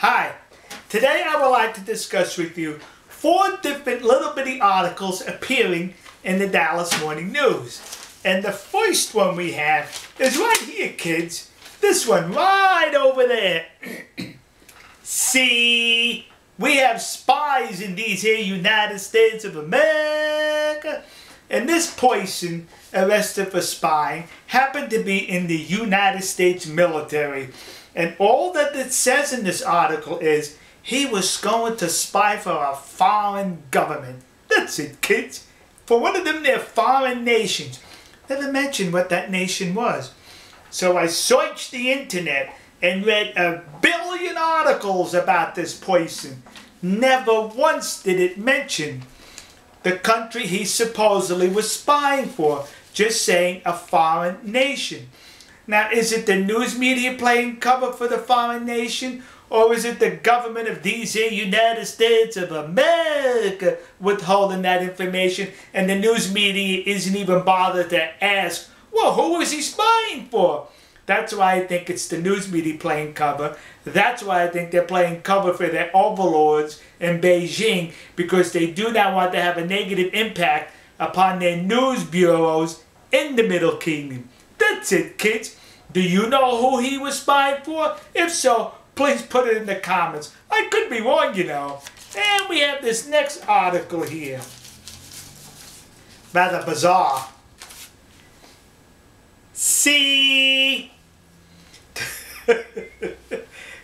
Hi, today I would like to discuss with you 4 different little bitty articles appearing in the Dallas Morning News. And the first one we have is right here, kids. This one right over there. See, we have spies in these here United States of America. And this person arrested for spying happened to be in the United States military. And all that it says in this article is he was going to spy for a foreign government. That's it, kids. For one of them, their foreign nations. Never mentioned what that nation was. So I searched the internet and read 1 billion articles about this person. Never once did it mention the country he supposedly was spying for, just saying a foreign nation. Now, is it the news media playing cover for the foreign nation, or is it the government of these here United States of America withholding that information, and the news media isn't even bothered to ask, well, who was he spying for? That's why I think it's the news media playing cover. That's why I think they're playing cover for their overlords in Beijing, because they do not want to have a negative impact upon their news bureaus in the Middle Kingdom. That's it, kids. Do you know who he was spying for? If so, please put it in the comments. I could be wrong, you know. And we have this next article here. Rather bizarre. See?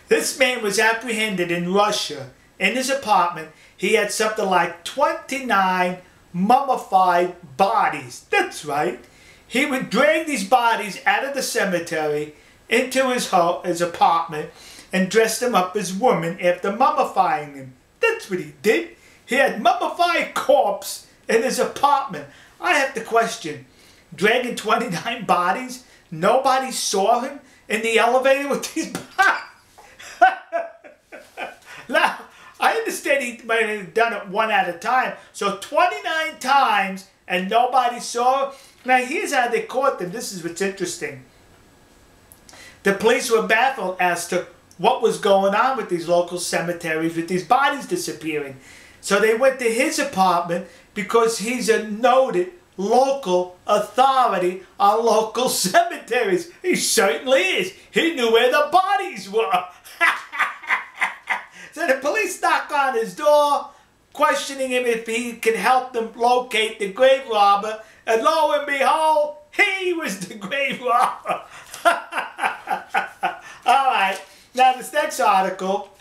This man was apprehended in Russia. In his apartment, he had something like 29 mummified bodies. That's right. He would drag these bodies out of the cemetery into his apartment and dress them up as women after mummifying them. That's what he did. He had mummified corpse in his apartment. I have to question, dragging 29 bodies, nobody saw him in the elevator with these bodies? Now, I understand he might have done it one at a time, so 29 times and nobody saw him. Now, here's how they caught them. This is what's interesting. The police were baffled as to what was going on with these local cemeteries with these bodies disappearing. So they went to his apartment because he's a noted local authority on local cemeteries. He certainly is. He knew where the bodies were. So the police knock on his door, questioning him if he can help them locate the grave robber. And lo and behold, he was the grave robber. Alright, now this next article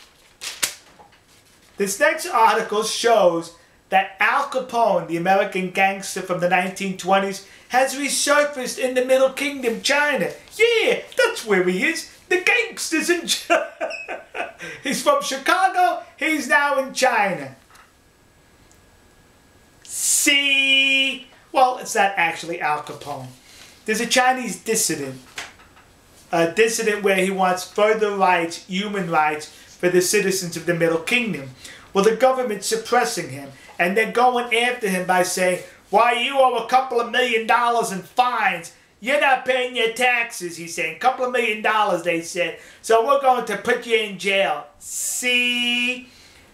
shows that Al Capone, the American gangster from the 1920s, has resurfaced in the Middle Kingdom, China. Yeah, that's where he is. The gangster's in China. He's from Chicago, he's now in China. See? Well, it's not actually Al Capone. There's a Chinese dissident. A dissident where he wants further rights, human rights, for the citizens of the Middle Kingdom. Well, the government's suppressing him. And they're going after him by saying, why, you owe a couple of $1 million in fines. You're not paying your taxes, he's saying. $2 million, they said. So we're going to put you in jail. See?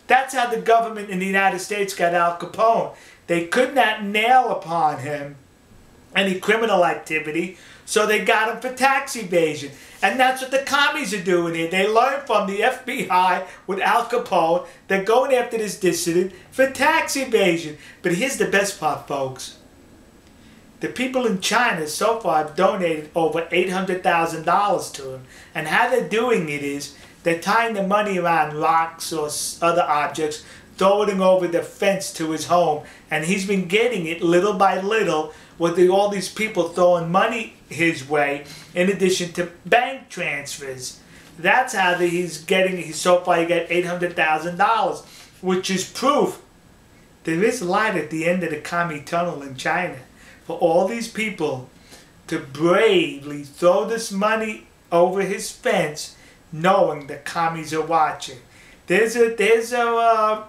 That's how the government in the United States got Al Capone. They could not nail upon him any criminal activity, so they got him for tax evasion. And that's what the commies are doing here. They learned from the FBI with Al Capone. They're going after this dissident for tax evasion. But here's the best part, folks. The people in China so far have donated over $800,000 to him. And how they're doing it is they're tying the money around rocks or other objects, throwing it over the fence to his home. And he's been getting it little by little with all these people throwing money his way in addition to bank transfers. That's how he's getting, so far he got $800,000, which is proof there is light at the end of the Commie Tunnel in China for all these people to bravely throw this money over his fence knowing the commies are watching. There's a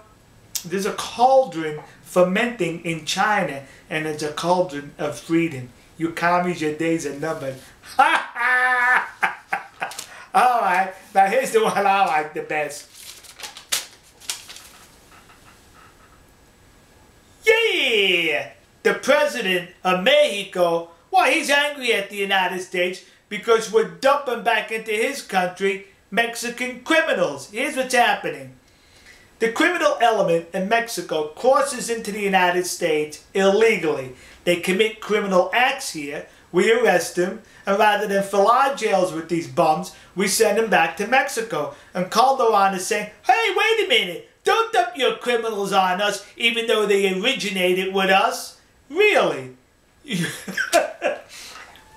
cauldron fermenting in China, and it's a cauldron of freedom. You commies, your days are numbered. Alright, now here's the one I like the best. the president of Mexico, well, he's angry at the United States because we're dumping back into his country Mexican criminals. Here's what's happening. The criminal element in Mexico crosses into the United States illegally. They commit criminal acts here, we arrest them, and rather than fill our jails with these bums, we send them back to Mexico. And Calderon is saying, hey, wait a minute, don't dump your criminals on us even though they originated with us. Really?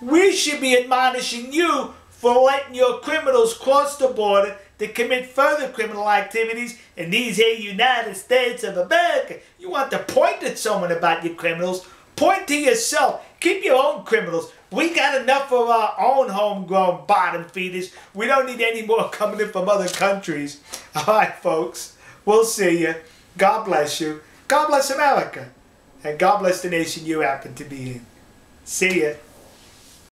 We should be admonishing you for letting your criminals cross the border to commit further criminal activities in these here United States of America. You want to point at someone about your criminals? Point to yourself. Keep your own criminals. We got enough of our own homegrown bottom feeders. We don't need any more coming in from other countries. All right, folks. We'll see you. God bless you. God bless America. And God bless the nation you happen to be in. See ya.